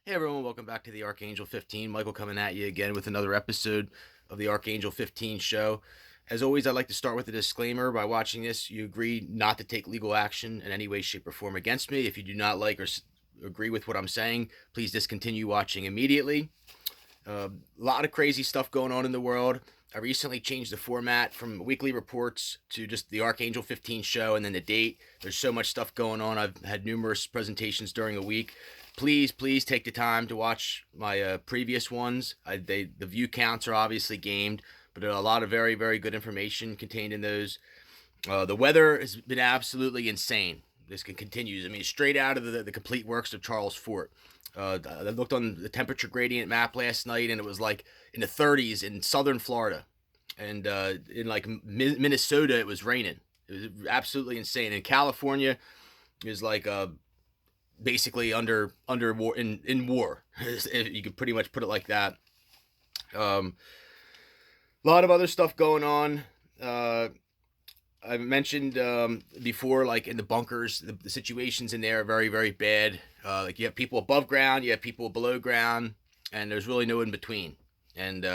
Hey everyone, welcome back to the Archangel 15. Michael coming at you again with another episode of the Archangel 15 show. As always, I'd like to start with a disclaimer. By watching this, you agree not to take legal action in any way, shape, or form against me. If you do not like or agree with what I'm saying, please discontinue watching immediately. A lot of crazy stuff going on in the world. I recently changed the format from weekly reports to just the Archangel 15 show and then the date. There's so much stuff going on. I've had numerous presentations during the week. Please take the time to watch my previous ones. The view counts are obviously gamed, but there are a lot of very good information contained in those. The weather has been absolutely insane. This continues. I mean, straight out of the complete works of Charles Fort. I looked on the temperature gradient map last night, and it was like in the 30s in southern Florida, and in like Minnesota, it was raining. It was absolutely insane. In California, it was like basically under war in war. You could pretty much put it like that. A lot of other stuff going on. I mentioned before, like in the bunkers, the situations in there are very bad. Like you have people above ground, you have people below ground, and there's really no in between. And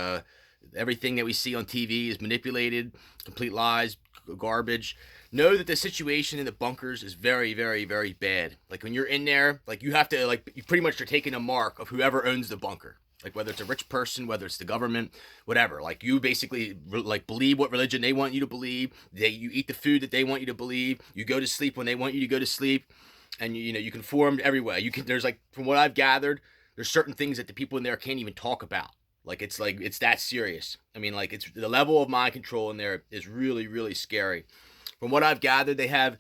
everything that we see on TV is manipulated, complete lies, garbage. Know that the situation in the bunkers is very bad. Like when you're in there, like you have to, like, you pretty much are taking a mark of whoever owns the bunker. Like whether it's a rich person, whether it's the government, whatever. Like you basically like believe what religion they want you to believe. You eat the food that they want you to believe. You go to sleep when they want you to go to sleep, and you conform everywhere. There's like, from what I've gathered, there's certain things that the people in there can't even talk about. Like it's that serious. I mean, like, it's the level of mind control in there is really scary. From what I've gathered, they have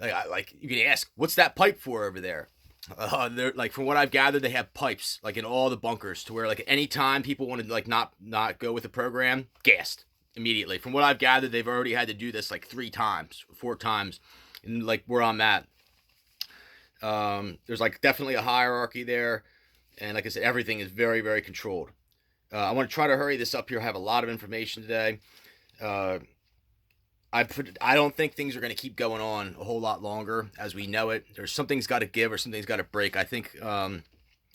like you can ask, what's that pipe for over there? They're like, from what I've gathered, they have pipes like in all the bunkers to where like at any time people want to like not go with the program, gassed immediately. From what I've gathered, they've already had to do this like 3 times, 4 times, and like where I'm at, there's like definitely a hierarchy there, and like I said, everything is very controlled. I want to try to hurry this up here. I have a lot of information today. Uh, I don't think things are going to keep going on a whole lot longer as we know it. There's something's got to give or something's got to break. I think there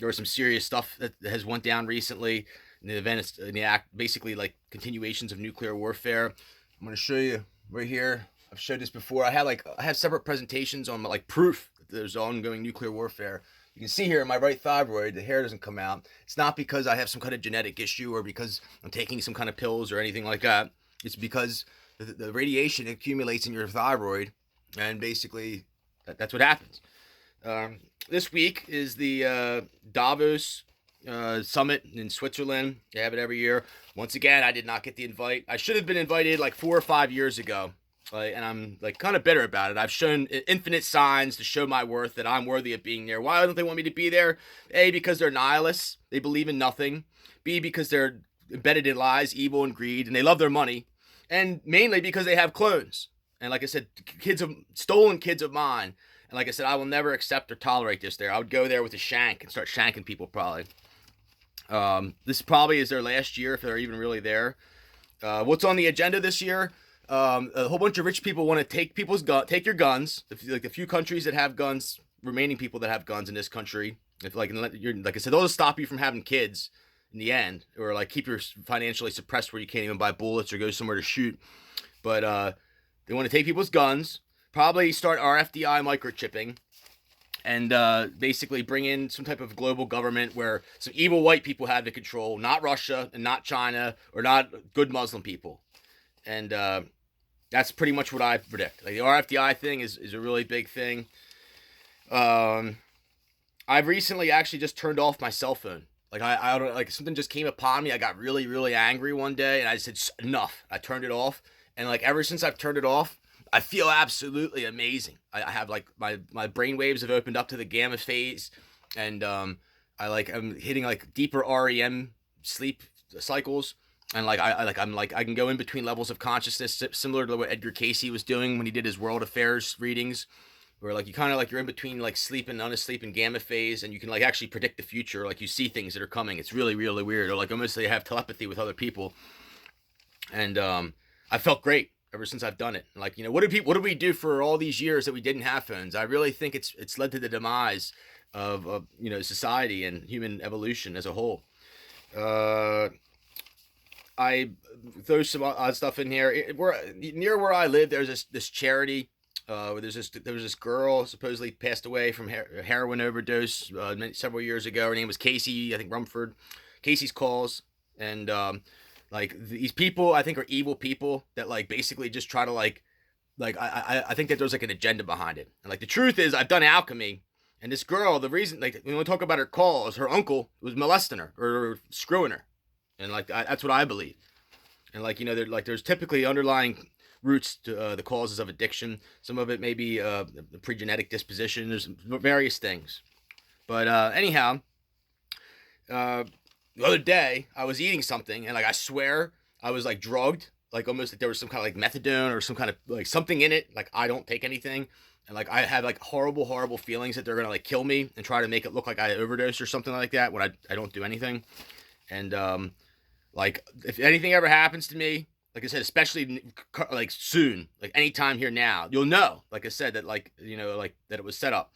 was some serious stuff that has went down recently in the event, in the act, basically like continuations of nuclear warfare. I'm going to show you right here. I've showed this before. I have separate presentations on like proof that there's ongoing nuclear warfare. You can see here in my right thyroid, the hair doesn't come out. It's not because I have some kind of genetic issue or because I'm taking some kind of pills or anything like that. It's because the radiation accumulates in your thyroid, and basically that's what happens. This week is the Davos summit in Switzerland. They have it every year. Once again, I did not get the invite. I should have been invited like 4 or 5 years ago, and I'm like kind of bitter about it. I've shown infinite signs to show my worth, that I'm worthy of being there. Why don't they want me to be there? A, because they're nihilists. They believe in nothing. B, because they're embedded in lies, evil, and greed, and they love their money. And mainly because they have clones. And like I said, stolen kids of mine. And like I said, I will never accept or tolerate this there. I would go there with a shank and start shanking people probably. This probably is their last year if they're even really there. What's on the agenda this year? A whole bunch of rich people want to take take your guns. Like the few countries that have guns, remaining people that have guns in this country. If like I said, they'll just stop you from having kids in the end, or like keep you financially suppressed where you can't even buy bullets or go somewhere to shoot. But they want to take people's guns, probably start RFDI microchipping, and basically bring in some type of global government where some evil white people have the control, not Russia and not China or not good Muslim people. And that's pretty much what I predict. Like the RFDI thing is a really big thing. I've recently actually just turned off my cell phone. Like I don't, like, something just came upon me. I got really angry one day, and I said enough. I turned it off, and like ever since I've turned it off, I feel absolutely amazing. I have like my brain waves have opened up to the gamma phase, and I'm hitting like deeper REM sleep cycles, and like I can go in between levels of consciousness, similar to what Edgar Casey was doing when he did his world affairs readings, where like you kind of like you're in between like sleep and unasleep and gamma phase, and you can like actually predict the future. Like you see things that are coming. It's really weird. Or like almost they have telepathy with other people, and I felt great ever since I've done it. Like, what did we do for all these years that we didn't have phones? I really think it's led to the demise of society and human evolution as a whole. Uh, I throw some odd stuff in here. Near where I live, there's this charity. Where there was this girl supposedly passed away from heroin overdose several years ago. Her name was Casey, I think Rumford. Casey's Calls, and like these people, I think are evil people that like basically just try to I think that there's like an agenda behind it. And like the truth is, I've done alchemy, and this girl, the reason like when we talk about her calls, her uncle was molesting her or screwing her, and like that's what I believe. And like there's typically underlying roots to the causes of addiction. Some of it may be the pre-genetic disposition. There's various things. But anyhow, the other day I was eating something and like I swear I was like drugged, like almost like there was some kind of like methadone or some kind of like something in it. Like I don't take anything. And like I have like horrible feelings that they're gonna like kill me and try to make it look like I overdosed or something like that when I don't do anything. And like if anything ever happens to me, like I said, especially like soon, like anytime here now, you'll know. Like I said, that like like that it was set up.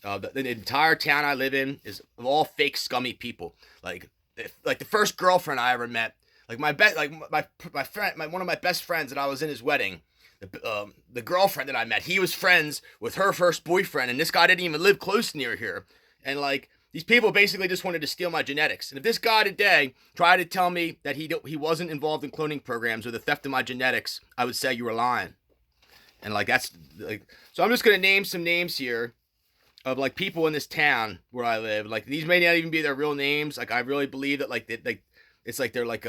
The entire town I live in is of all fake, scummy people. Like the first girlfriend I ever met, like my friend, one of my best friends that I was in his wedding. The girlfriend that I met, he was friends with her first boyfriend, and this guy didn't even live close near here. And like these people basically just wanted to steal my genetics. And if this guy today tried to tell me that he wasn't involved in cloning programs or the theft of my genetics, I would say you were lying. And like that's like, so I'm just gonna name some names here of like people in this town where I live. Like these may not even be their real names. Like I really believe that like it's like they're like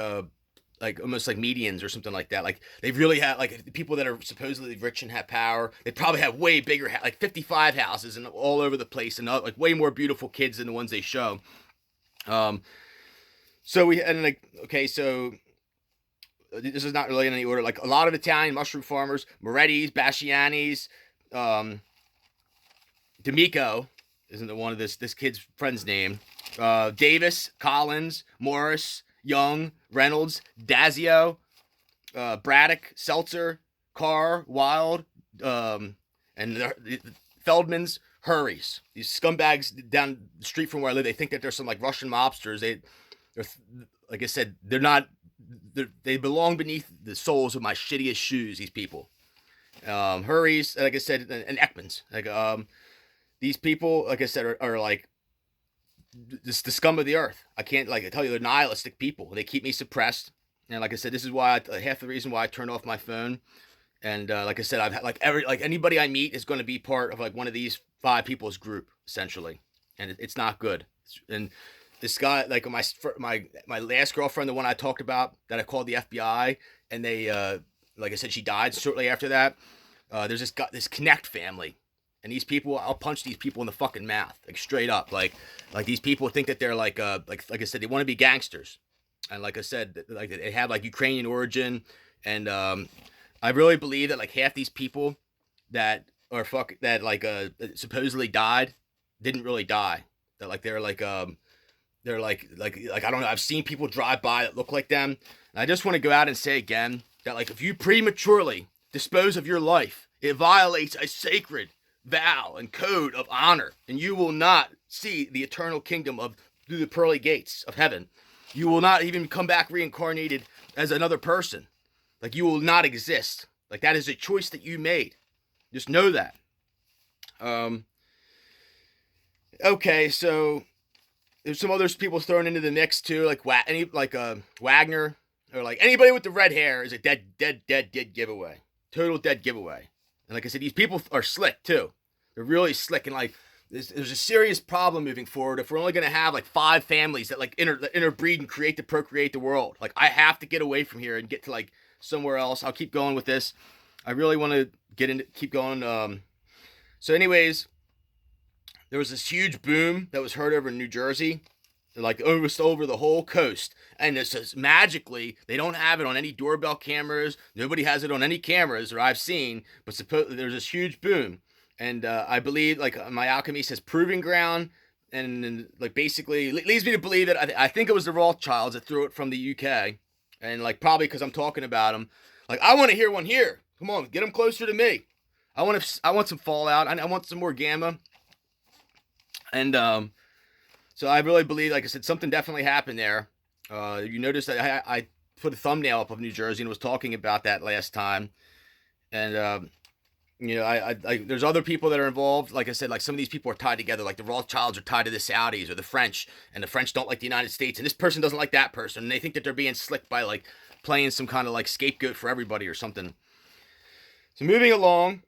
almost like medians or something like that. Like they really have like people that are supposedly rich and have power. They probably have way bigger, like 55 houses and all over the place, and like way more beautiful kids than the ones they show. So this is not really in any order. Like a lot of Italian mushroom farmers, Moretti's, Basciani's, D'Amico isn't the one of this kid's friend's name. Davis, Collins, Morris, Young, Reynolds, Dazio, Braddock, Seltzer, Carr, Wild, and the Feldmans, Hurries. These scumbags down the street from where I live, they think that they're some like Russian mobsters. They're like I said, they're not. They belong beneath the soles of my shittiest shoes. These people, Hurries, like I said, and Ekmans. Like these people, like I said, are like this the scum of the earth. I can't I tell you, they're nihilistic people. They keep me suppressed, and like I said, this is why half the reason why I turn off my phone. And like I said, I've had like anybody I meet is going to be part of like one of these 5 people's group essentially, and it's not good. And this guy, like my last girlfriend, the one I talked about that I called the FBI, and they like I said, she died shortly after that. There's this Connect family. And these people, I'll punch these people in the fucking mouth, like straight up. Like these people think that they're like I said, they want to be gangsters, and like I said, like they have like Ukrainian origin, and I really believe that like half these people that are supposedly died didn't really die. That like they're like I don't know. I've seen people drive by that look like them, and I just want to go out and say again that like if you prematurely dispose of your life, it violates a sacred vow and code of honor, and you will not see the eternal kingdom of through the pearly gates of heaven. You will not even come back reincarnated as another person. Like you will not exist. Like that is a choice that you made. Just know that. Okay, so there's some other people thrown into the mix too, like Wagner, or like anybody with the red hair is a dead giveaway. Total dead giveaway. And like I said, these people are slick too. They're really slick, and like there's a serious problem moving forward if we're only gonna have like 5 families that like interbreed and procreate the world. Like I have to get away from here and get to like somewhere else. I'll keep going with this. I really want to keep going. So anyways, there was this huge boom that was heard over in New Jersey, like almost over the whole coast. And it says magically, they don't have it on any doorbell cameras. Nobody has it on any cameras that I've seen, but supposedly there's this huge boom. And I believe like my alchemy says proving ground. And like basically it leads me to believe that I think it was the Rothschilds that threw it from the UK. And like probably because I'm talking about them. Like I want to hear one here. Come on, get them closer to me. I want some fallout. I want some more gamma. And so I really believe, like I said, something definitely happened there. You notice that I put a thumbnail up of New Jersey and was talking about that last time. And there's other people that are involved. Like I said, like some of these people are tied together. Like the Rothschilds are tied to the Saudis or the French, and the French don't like the United States, and this person doesn't like that person, and they think that they're being slick by like playing some kind of like scapegoat for everybody or something. So moving along,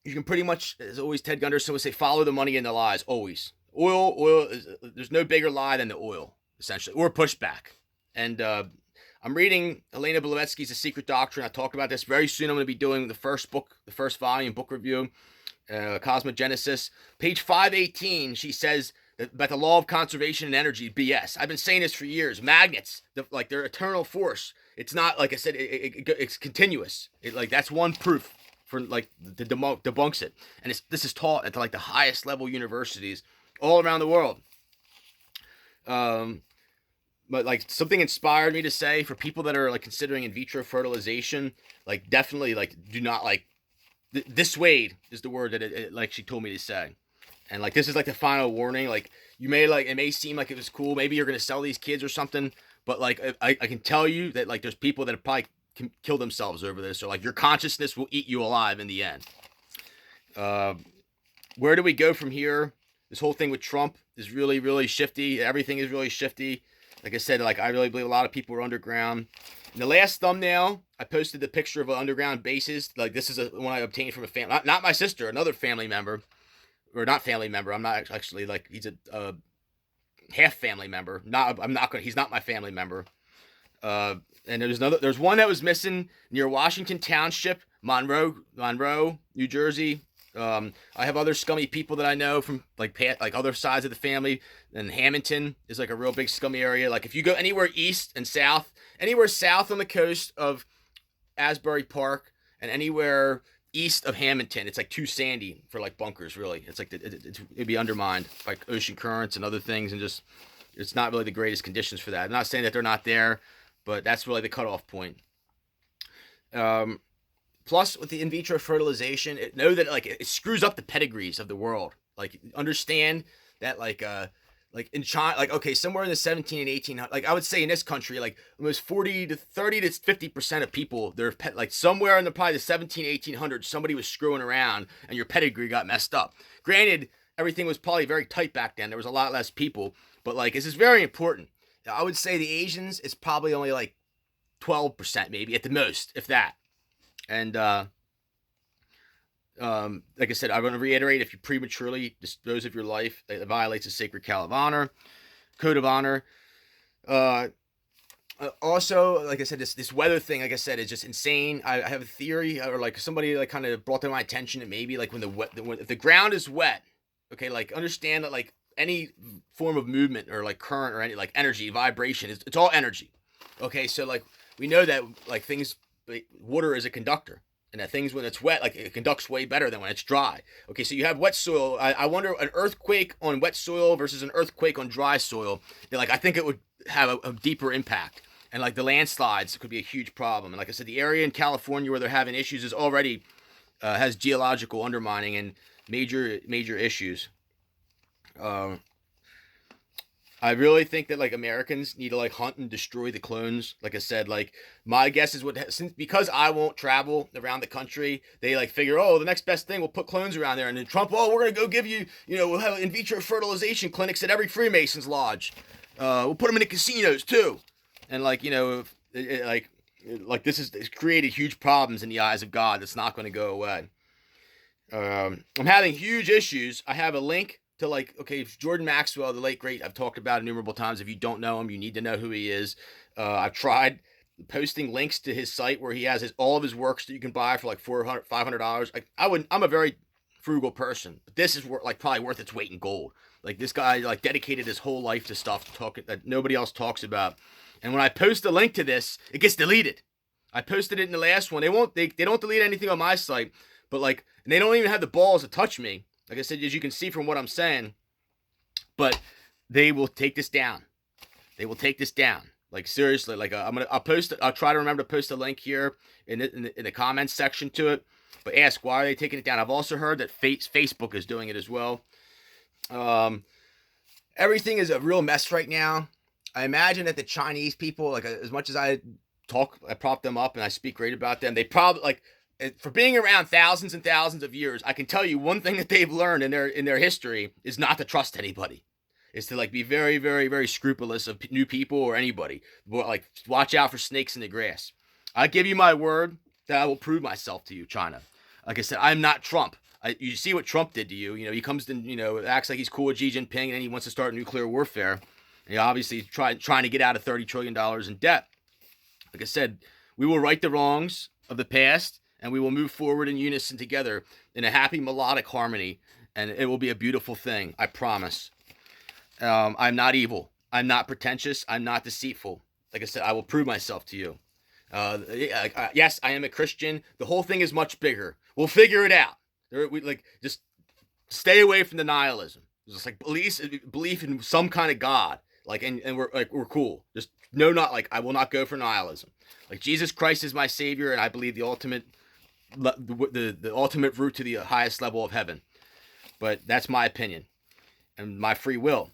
you can pretty much, as always, Ted Gunderson would say, follow the money and the lies always. Oil is, there's no bigger lie than the oil, essentially, or pushback. And I'm reading Elena Blavatsky's The Secret Doctrine. I talked about this very soon. I'm going to be doing the first book, the first volume book review, Cosmogenesis. Page 518, she says that about the law of conservation and energy, BS. I've been saying this for years. Magnets, like they're eternal force. It's not, like I said, it's continuous. Like that's one proof for like the debunks it. And this is taught at like the highest level universities all around the world. But like something inspired me to say for people that are like considering in vitro fertilization, like definitely like do not like dissuade is the word that it like she told me to say. And like this is like the final warning. Like you may like it may seem like it was cool. Maybe you're gonna sell these kids or something. But like I can tell you that like there's people that probably can kill themselves over this. Or like your consciousness will eat you alive in the end. Where do we go from here? This whole thing with Trump is really, really shifty. Everything is really shifty. Like I said, like I really believe a lot of people are underground. In the last thumbnail, I posted the picture of an underground bases. Like this is one I obtained from a family, not my sister, another family member, or not family member. I'm not actually like he's a half family member. He's not my family member. And there's one that was missing near Washington Township, Monroe, New Jersey. I have other scummy people that I know from like other sides of the family, and Hamilton is like a real big scummy area. Like if you go anywhere east and south, anywhere south on the coast of Asbury Park, and anywhere east of Hamilton, it's like too sandy for like bunkers. Really, it's like it'd be undermined by ocean currents and other things, and just it's not really the greatest conditions for that. I'm not saying that they're not there, but that's really the cutoff point. Plus, with the in vitro fertilization, know that like it screws up the pedigrees of the world. Like understand that like in China, like okay, somewhere in the 17 and 1800s, like I would say in this country, like almost 40 to 30 to 50% of people, they're like somewhere in the probably the 17 1800s, somebody was screwing around and your pedigree got messed up. Granted, everything was probably very tight back then. There was a lot less people, but like this is very important. I would say the Asians, it's probably only like 12% maybe at the most, if that. And like I said, I want to reiterate: if you prematurely dispose of your life, it violates the sacred code of honor. Also, like I said, this weather thing, like I said, is just insane. I have a theory, or like somebody like kind of brought to my attention that maybe like when if the ground is wet, okay, like understand that like any form of movement or like current or any like energy, vibration, it's all energy. Okay, so like we know that like things. Water is a conductor, and that things when it's wet, like it conducts way better than when it's dry. Okay, so you have wet soil. I wonder an earthquake on wet soil versus an earthquake on dry soil. Like I think it would have a deeper impact, and like the landslides could be a huge problem. And like I said, the area in California where they're having issues is already has geological undermining and major issues. I really think that like Americans need to like hunt and destroy the clones. Like I said, like my guess is because I won't travel around the country, they like figure, oh, the next best thing, we'll put clones around there. And then Trump, oh, we're gonna go give you, we'll have in vitro fertilization clinics at every Freemasons lodge. We'll put them in the casinos too. And like like this has created huge problems in the eyes of God. That's not going to go away. I'm having huge issues. I have a link to like, okay, Jordan Maxwell, the late great, I've talked about innumerable times. If you don't know him, you need to know who he is. I've tried posting links to his site where he has all of his works that you can buy for like $400, $500. Like I'm a very frugal person, but this is like probably worth its weight in gold. Like this guy like dedicated his whole life to stuff that nobody else talks about. And when I post a link to this, it gets deleted. I posted it in the last one. They don't delete anything on my site, but like, and they don't even have the balls to touch me. Like I said, as you can see from what I'm saying, but they will take this down. They will take this down. Like seriously, like I'll post it. I'll try to remember to post a link here in the comments section to it. But ask, why are they taking it down? I've also heard that Facebook is doing it as well. Um, Everything is a real mess right now. I imagine that the Chinese people, like as much as I prop them up and I speak great about them, they probably like for being around thousands and thousands of years. I can tell you one thing that they've learned in their history is not to trust anybody. Is to like be very, very, very scrupulous of new people or anybody. Like watch out for snakes in the grass. I give you my word that I will prove myself to you, China. Like I said, I'm not Trump. You see what Trump did to you. You know, he comes to, acts like he's cool with Xi Jinping, and then he wants to start nuclear warfare. And he obviously trying to get out of $30 trillion in debt. Like I said, we will right the wrongs of the past, and we will move forward in unison together in a happy melodic harmony, and it will be a beautiful thing. I promise. I'm not evil. I'm not pretentious. I'm not deceitful. Like I said, I will prove myself to you. Yes, I am a Christian. The whole thing is much bigger. We'll figure it out. Just stay away from the nihilism. Just like belief in some kind of God. And we're cool. Just no, not like I will not go for nihilism. Like Jesus Christ is my savior, and I believe the ultimate route to the highest level of heaven. But that's my opinion and my free will.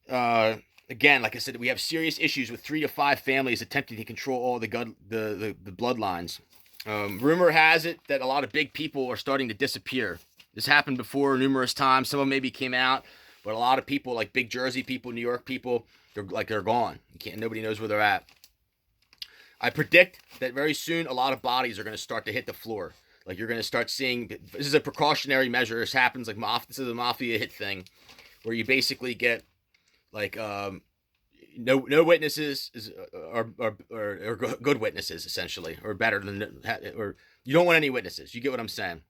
Again, like I said, we have serious issues with 3 to 5 families attempting to control all the bloodlines. Rumor has it that a lot of big people are starting to disappear. This happened before numerous times. Some of them maybe came out, but a lot of people, like big Jersey people, New York people, they're gone. Nobody knows where they're at. I predict that very soon a lot of bodies are going to start to hit the floor. Like you're going to start seeing. This is a precautionary measure. This happens like this is a mafia hit thing, where you basically get like no witnesses are good witnesses essentially, or better than, or you don't want any witnesses. You get what I'm saying?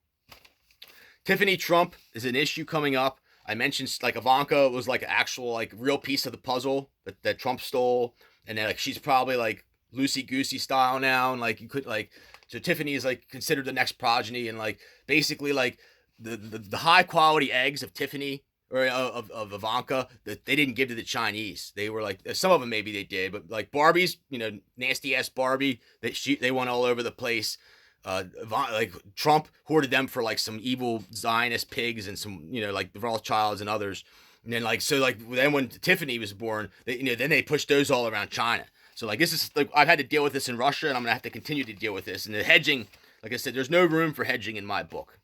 Tiffany Trump is an issue coming up. I mentioned like Ivanka was like an actual like real piece of the puzzle that Trump stole, and then like she's probably like loosey goosey style now, and like you could like so Tiffany is like considered the next progeny, and like basically like the high quality eggs of Tiffany or of Ivanka that they didn't give to the Chinese. They were like some of them maybe they did, but like Barbie's, nasty ass Barbie, they went all over the place. Like Trump hoarded them for like some evil Zionist pigs and some like the Rothschilds and others. And then then when Tiffany was born, then they pushed those all around China. So like this is like I've had to deal with this in Russia, and I'm gonna have to continue to deal with this. And the hedging, like I said, there's no room for hedging in my book.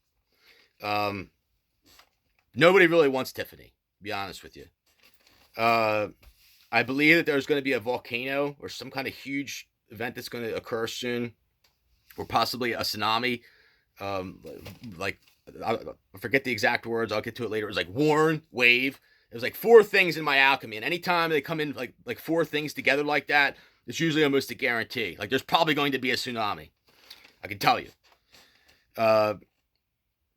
Nobody really wants Tiffany, to be honest with you. I believe that there's going to be a volcano or some kind of huge event that's going to occur soon, or possibly a tsunami. I forget the exact words. I'll get to it later. It was like warn, wave. It was like 4 things in my alchemy, and anytime they come in like 4 things together like that, it's usually almost a guarantee. Like there's probably going to be a tsunami. I can tell you.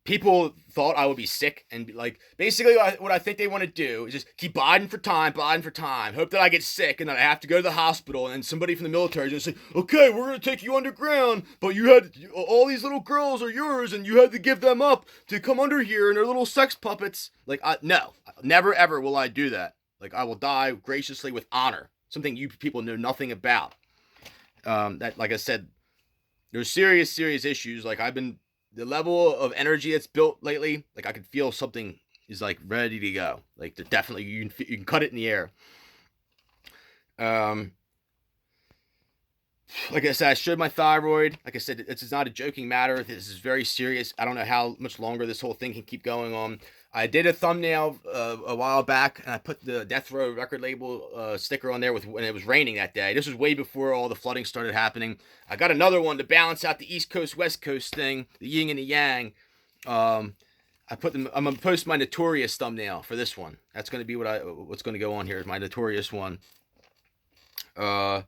People thought I would be sick, and like basically what I think they want to do is just keep biding for time, hope that I get sick and that I have to go to the hospital, and then somebody from the military is going to say, okay, we're going to take you underground, but you had all these little girls are yours and you had to give them up to come under here and they're little sex puppets. Like, no, never ever will I do that. Like, I will die graciously with honor, something you people know nothing about. That, like I said, there's serious issues. Like the level of energy that's built lately, like I can feel something is like ready to go. Like definitely you can cut it in the air. Like I said, I showed my thyroid. Like I said, this is not a joking matter. This is very serious. I don't know how much longer this whole thing can keep going on. I did a thumbnail a while back, and I put the Death Row record label sticker on there when it was raining that day. This was way before all the flooding started happening. I got another one to balance out the East Coast West Coast thing, the yin and the yang. I'm gonna post my Notorious thumbnail for this one. That's gonna be what's gonna go on here is my Notorious one. I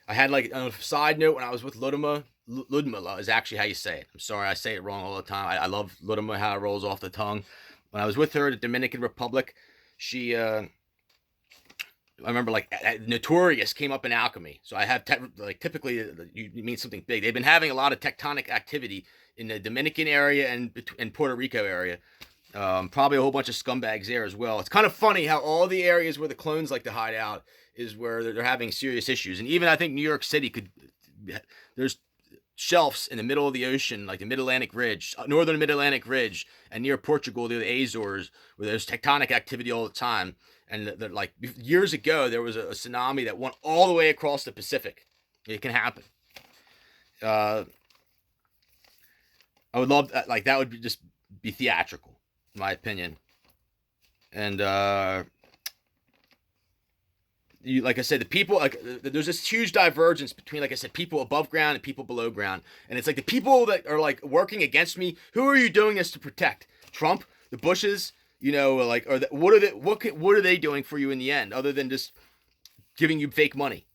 had like a side note when I was with Ludmilla is actually how you say it. I'm sorry, I say it wrong all the time. I love Ludmilla, how it rolls off the tongue. When I was with her in the Dominican Republic, she, I remember like Notorious came up in alchemy. So I have typically you mean something big. They've been having a lot of tectonic activity in the Dominican area and Puerto Rico area. Probably a whole bunch of scumbags there as well. It's kind of funny how all the areas where the clones like to hide out is where they're having serious issues. And even I think New York City there's shelves in the middle of the ocean, like the Mid-Atlantic Ridge, northern Mid-Atlantic Ridge, and near Portugal, the Azores, where there's tectonic activity all the time. And like years ago, there was a tsunami that went all the way across the Pacific. It can happen. I would love that. Like that would just be theatrical, in my opinion. And like I said, the people, like there's this huge divergence between, like I said, people above ground and people below ground. And it's like the people that are like working against me. Who are you doing this to protect? Trump, the Bushes, like, or what are they doing for you in the end, other than just giving you fake money?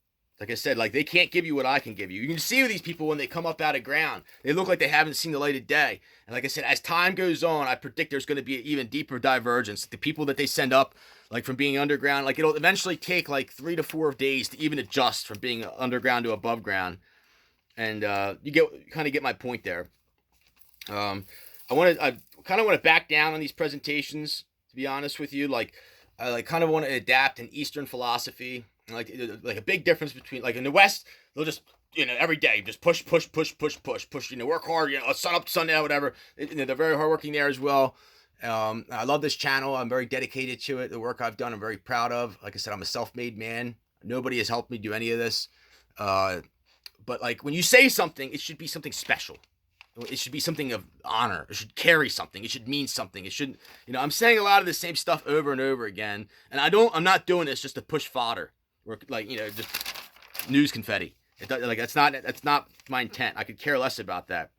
Like I said, like they can't give you what I can give you. You can see these people when they come up out of ground, they look like they haven't seen the light of day. And like I said, as time goes on, I predict there's going to be an even deeper divergence. The people that they send up, like from being underground, like it'll eventually take like 3 to 4 days to even adjust from being underground to above ground. And you kind of get my point there. I kind of want to back down on these presentations, to be honest with you. Like I kind of want to adapt an Eastern philosophy. Like a big difference between, like, in the West, they'll just, every day just push, work hard, sun up to sundown, whatever. They're very hardworking there as well. I love this channel. I'm very dedicated to it. The work I've done, I'm very proud of. Like I said, I'm a self-made man. Nobody has helped me do any of this. But like when you say something, it should be something special. It should be something of honor. It should carry something. It should mean something. It shouldn't, I'm saying a lot of the same stuff over and over again. And I'm not doing this just to push fodder. Or like, just news confetti. Like that's not my intent. I could care less about that.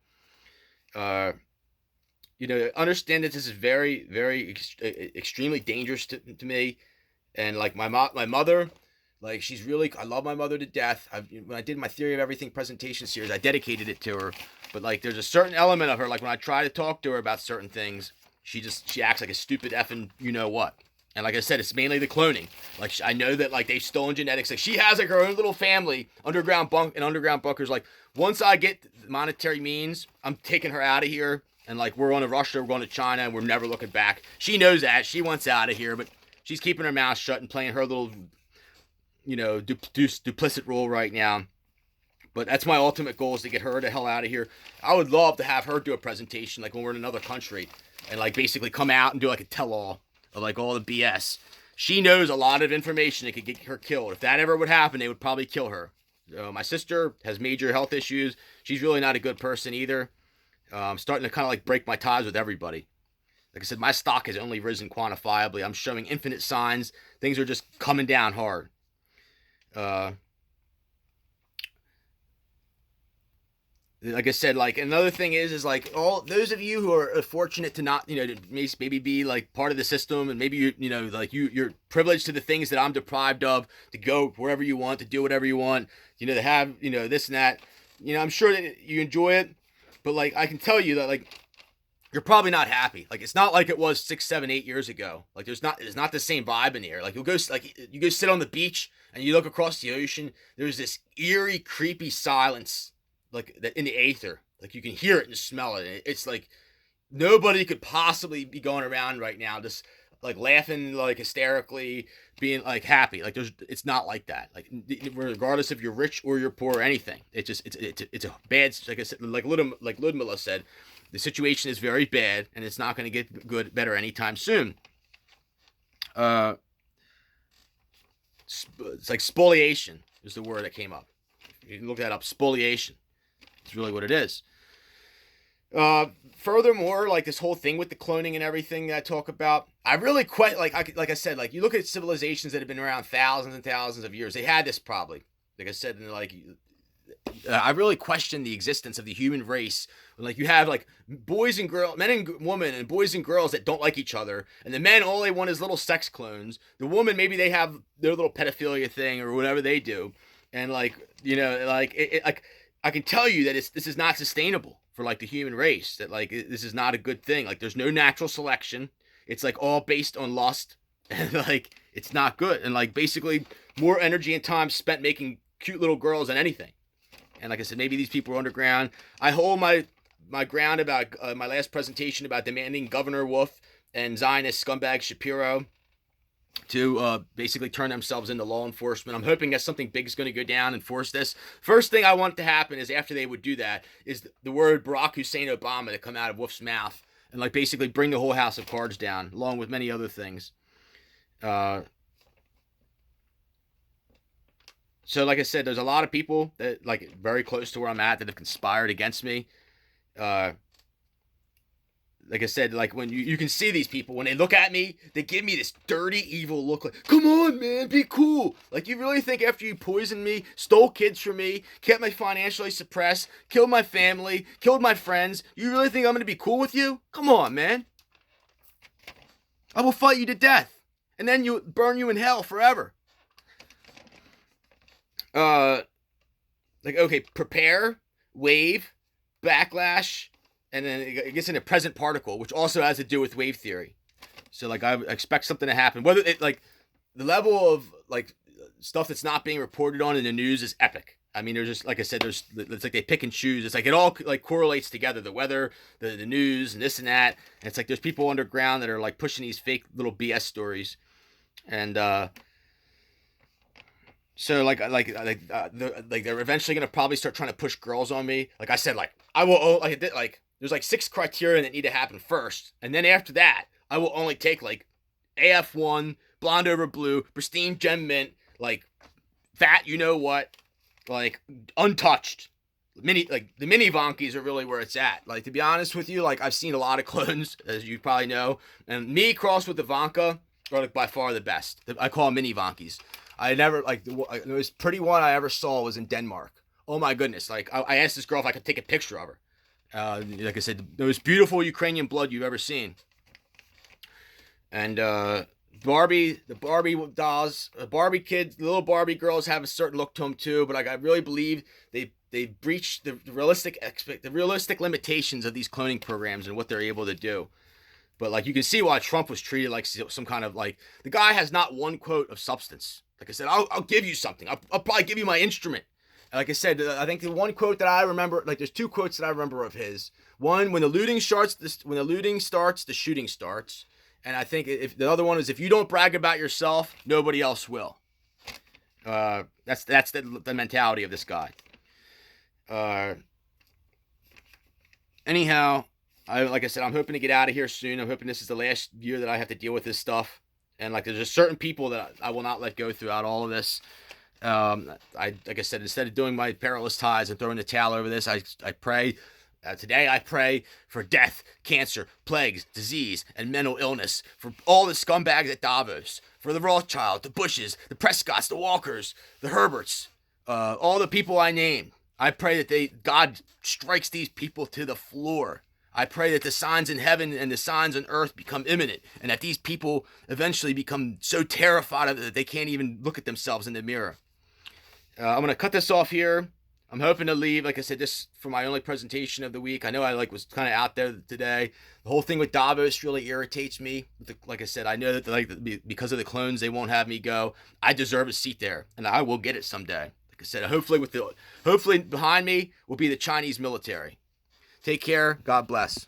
Understand that this is very, very extremely dangerous to me. And like my mother, like I love my mother to death. When I did my Theory of Everything presentation series, I dedicated it to her. But like there's a certain element of her, like when I try to talk to her about certain things, she acts like a stupid effing what. And like I said, it's mainly the cloning. Like I know that like they've stolen genetics. Like she has like her own little family, underground bunkers. Like once I get monetary means, I'm taking her out of here. And like we're on to Russia, we're going to China, and we're never looking back. She knows that. She wants out of here, but she's keeping her mouth shut and playing her little, duplicit role right now. But that's my ultimate goal, is to get her the hell out of here. I would love to have her do a presentation like when we're in another country, and like basically come out and do like a tell-all of like all the BS. She knows a lot of information that could get her killed. If that ever would happen, they would probably kill her. My sister has major health issues. She's really not a good person either. I'm starting to kind of like break my ties with everybody. Like I said, my stock has only risen quantifiably. I'm showing infinite signs. Things are just coming down hard. Like I said, like another thing is like all those of you who are fortunate to not, to maybe be like part of the system, and maybe you're privileged to the things that I'm deprived of, to go wherever you want, to do whatever you want, to have, this and that. I'm sure that you enjoy it, but like I can tell you that like you're probably not happy. Like it's not like it was 6, 7, 8 years ago. Like there's not the same vibe in here. Like you go sit on the beach and you look across the ocean. There's this eerie, creepy silence. Like that in the aether, like you can hear it and smell it. It's like nobody could possibly be going around right now just like laughing, like hysterically, being like happy. Like it's not like that. Like regardless if you're rich or you're poor or anything, it's a bad. Like I said, like Ludmilla said, the situation is very bad and it's not going to get better anytime soon. It's like spoliation is the word that came up. You can look that up. Spoliation. It's really what it is. Furthermore, like this whole thing with the cloning and everything that I talk about, I really like I said, like you look at civilizations that have been around thousands and thousands of years, they had this probably. Like I said, and like I really question the existence of the human race. Like you have like boys and girls, men and women, and boys and girls that don't like each other, and the men all they want is little sex clones. The woman, maybe they have their little pedophilia thing or whatever they do, and like like I can tell you that this is not sustainable for like the human race. That like this is not a good thing. Like there's no natural selection. It's like all based on lust, and like it's not good. And like basically more energy and time spent making cute little girls than anything. And like I said, maybe these people are underground. I hold my ground about my last presentation about demanding Governor Wolf and Zionist scumbag Shapiro. to basically turn themselves into law enforcement. I'm hoping that something big is going to go down and force this. First thing I want to happen is after they would do that is the word Barack Hussein Obama to come out of Wolf's mouth and like basically bring the whole house of cards down, along with many other things. So like I said, there's a lot of people that like very close to where I'm at that have conspired against me. Uh, like I said, like when you can see these people, when they look at me, they give me this dirty, evil look like, come on, man, be cool. Like, you really think after you poisoned me, stole kids from me, kept me financially suppressed, killed my family, killed my friends, you really think I'm going to be cool with you? Come on, man. I will fight you to death. And then you burn you in hell forever. Like, okay, prepare, wave, backlash, and then it gets into present particle, which also has to do with wave theory. So like I expect something to happen. Whether it like the level of like stuff that's not being reported on in the news is epic. I mean, there's just like I said, it's like they pick and choose. It's like it all like correlates together. The weather, the news, and this and that. And it's like there's people underground that are like pushing these fake little BS stories, and so like they're eventually gonna probably start trying to push girls on me. Like I said, like I will like there's like 6 criteria that need to happen first, and then after that, I will only take like AF1, blonde over blue, pristine gem mint, like fat, you know what, like untouched. The mini Vonkies are really where it's at. Like, to be honest with you, like I've seen a lot of clones, as you probably know, and me crossed with the Vonka are like by far the best. I call them mini Vonkies. I never like the most pretty one I ever saw was in Denmark. Oh my goodness! Like I asked this girl if I could take a picture of her. Like I said, the most beautiful Ukrainian blood you've ever seen. And the Barbie dolls, Barbie kids, the little Barbie girls have a certain look to them too. But like I really believe they breach the realistic limitations of these cloning programs and what they're able to do. But like you can see why Trump was treated like some kind of like the guy has not one quote of substance. Like I said, I'll give you something. I'll probably give you my instrument. Like I said, I think the one quote that I remember, like there's 2 quotes that I remember of his. One, when the looting starts, the shooting starts. And I think if the other one is, if you don't brag about yourself, nobody else will. That's the mentality of this guy. Anyhow, like I said, I'm hoping to get out of here soon. I'm hoping this is the last year that I have to deal with this stuff. And like there's just certain people that I will not let go throughout all of this. Like I said, instead of doing my perilous ties and throwing the towel over this, I pray. Today I pray for death, cancer, plagues, disease, and mental illness for all the scumbags at Davos, for the Rothschild, the Bushes, the Prescotts, the Walkers, the Herberts, all the people I named. I pray that God strikes these people to the floor. I pray that the signs in heaven and the signs on earth become imminent, and that these people eventually become so terrified of it that they can't even look at themselves in the mirror. I'm going to cut this off here. I'm hoping to leave, like I said, this for my only presentation of the week. I know I was kind of out there today. The whole thing with Davos really irritates me. Like I said, I know that because of the clones, they won't have me go. I deserve a seat there, and I will get it someday. Like I said, hopefully behind me will be the Chinese military. Take care. God bless.